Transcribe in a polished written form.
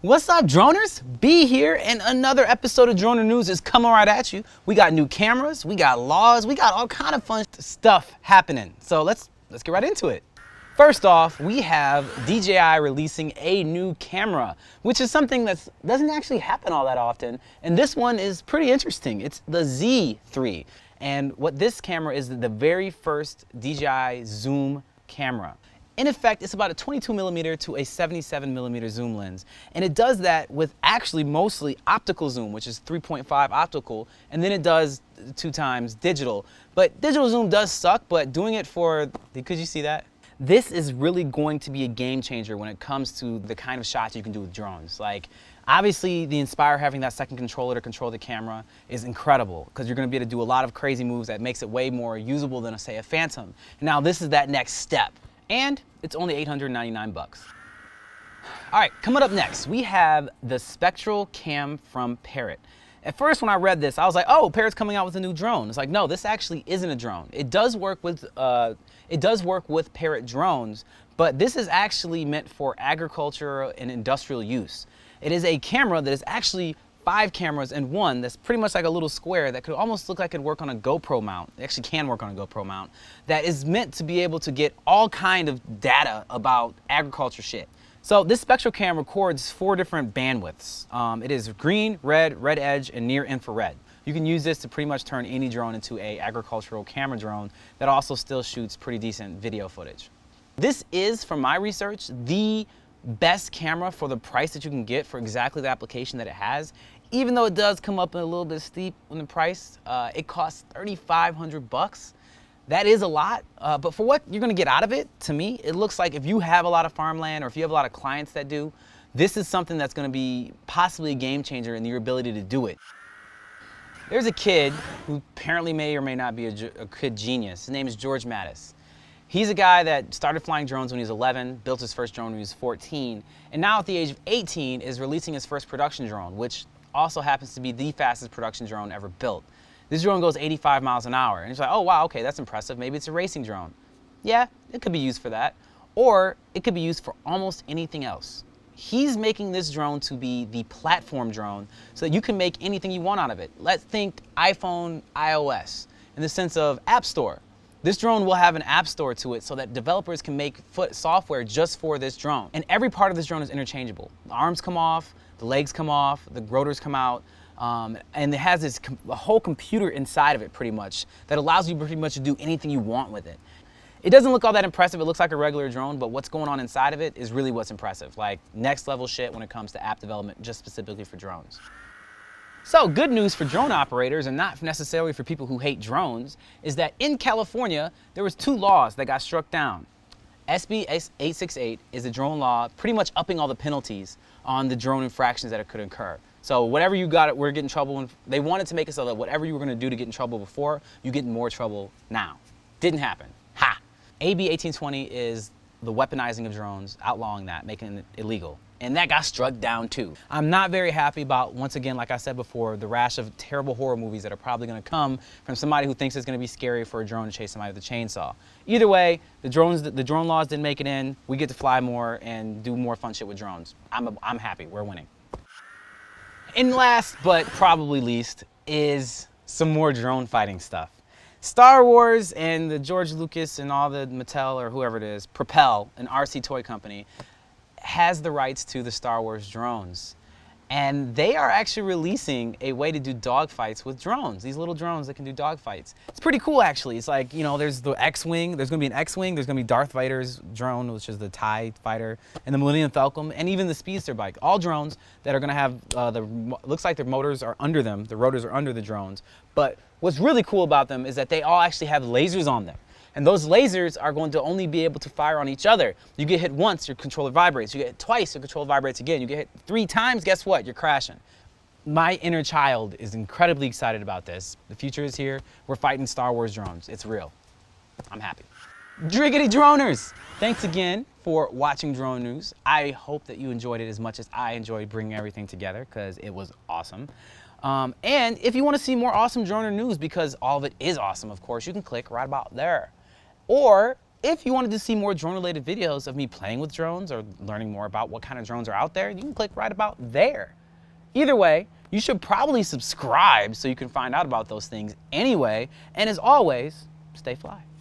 What's up, droners? B here, and another episode of DRONR News is coming right at you. We got new cameras, we got laws, we got all kind of fun stuff happening. So let's get right into it. First off, we have DJI releasing a new camera, which is something that doesn't actually happen all that often. And this one is pretty interesting. It's the Z3. And what this camera is, the very first DJI zoom camera. In effect, it's about a 22mm to a 77mm zoom lens. And it does that with actually mostly optical zoom, which is 3.5 optical, and then it does 2 times digital. But digital zoom does suck, but doing it for, could you see that? This is really going to be a game changer when it comes to the kind of shots you can do with drones. Like, obviously, the Inspire having that second controller to control the camera is incredible because you're going to be able to do a lot of crazy moves that makes it way more usable than, say, a Phantom. And now this is that next step. And it's only 899 bucks. All right, coming up next, we have the Spectral Cam from Parrot. At first, when I read this, I was like, "Oh, Parrot's coming out with a new drone." It's like, no, this actually isn't a drone. It does work with Parrot drones, but this is actually meant for agriculture and industrial use. It is a camera that is actually 5 cameras in one. That's pretty much like a little square that could almost look like it could work on a GoPro mount. It actually can work on a GoPro mount. That is meant to be able to get all kind of data about agriculture shit. So this Spectral Cam records 4 different bandwidths. It is green, red, red edge, and near infrared. You can use this to pretty much turn any drone into a agricultural camera drone that also still shoots pretty decent video footage. This is, from my research, the best camera for the price that you can get for exactly the application that it has. Even though it does come up a little bit steep on the price, it costs 3,500 bucks. That is a lot, but for what you're gonna get out of it, to me, it looks like if you have a lot of farmland or if you have a lot of clients that do, this is something that's gonna be possibly a game changer in your ability to do it. There's a kid who apparently may or may not be a kid genius. His name is George Mattis. He's a guy that started flying drones when he was 11, built his first drone when he was 14, and now at the age of 18 is releasing his first production drone, which also happens to be the fastest production drone ever built. This drone goes 85 miles an hour, and it's like, oh wow, okay, that's impressive. Maybe it's a racing drone. Yeah, it could be used for that, or it could be used for almost anything else. He's making this drone to be the platform drone so that you can make anything you want out of it. Let's think iPhone, iOS, in the sense of App Store. This drone will have an app store to it so that developers can make software just for this drone. And every part of this drone is interchangeable. The arms come off, the legs come off, the rotors come out, and it has a whole computer inside of it pretty much that allows you pretty much to do anything you want with it. It doesn't look all that impressive. It looks like a regular drone, but what's going on inside of it is really what's impressive. Like next level shit when it comes to app development just specifically for drones. So good news for drone operators, and not necessarily for people who hate drones, is that in California, there was 2 laws that got struck down. SB 868 is a drone law pretty much upping all the penalties on the drone infractions that it could incur. So whatever you got, we're getting in trouble. They wanted to make it so that whatever you were gonna do to get in trouble before, you get in more trouble now. Didn't happen. Ha! AB 1820 is the weaponizing of drones, outlawing that, making it illegal. And that got struck down too. I'm not very happy about, once again, like I said before, the rash of terrible horror movies that are probably gonna come from somebody who thinks it's gonna be scary for a drone to chase somebody with a chainsaw. Either way, the drone laws didn't make it in. We get to fly more and do more fun shit with drones. I'm happy, we're winning. And last, but probably least, is some more drone fighting stuff. Star Wars and the George Lucas and all the Mattel or whoever it is, Propel, an RC toy company, has the rights to the Star Wars drones. And they are actually releasing a way to do dogfights with drones. These little drones that can do dogfights. It's pretty cool, actually. It's like, you know, there's the X-Wing, there's gonna be an X-Wing, there's gonna be Darth Vader's drone, which is the TIE fighter, and the Millennium Falcon, and even the Speedster bike. All drones that are gonna have, looks like their motors are under them, the rotors are under the drones. But what's really cool about them is that they all actually have lasers on them. And those lasers are going to only be able to fire on each other. You get hit once, your controller vibrates. You get hit twice, your controller vibrates again. You get hit 3 times, guess what? You're crashing. My inner child is incredibly excited about this. The future is here. We're fighting Star Wars drones. It's real. I'm happy. Driggity droners! Thanks again for watching Drone News. I hope that you enjoyed it as much as I enjoyed bringing everything together, because it was awesome. And if you want to see more awesome DRONR news, because all of it is awesome, of course, you can click right about there. Or if you wanted to see more drone-related videos of me playing with drones or learning more about what kind of drones are out there, you can click right about there. Either way, you should probably subscribe so you can find out about those things anyway. And as always, stay fly.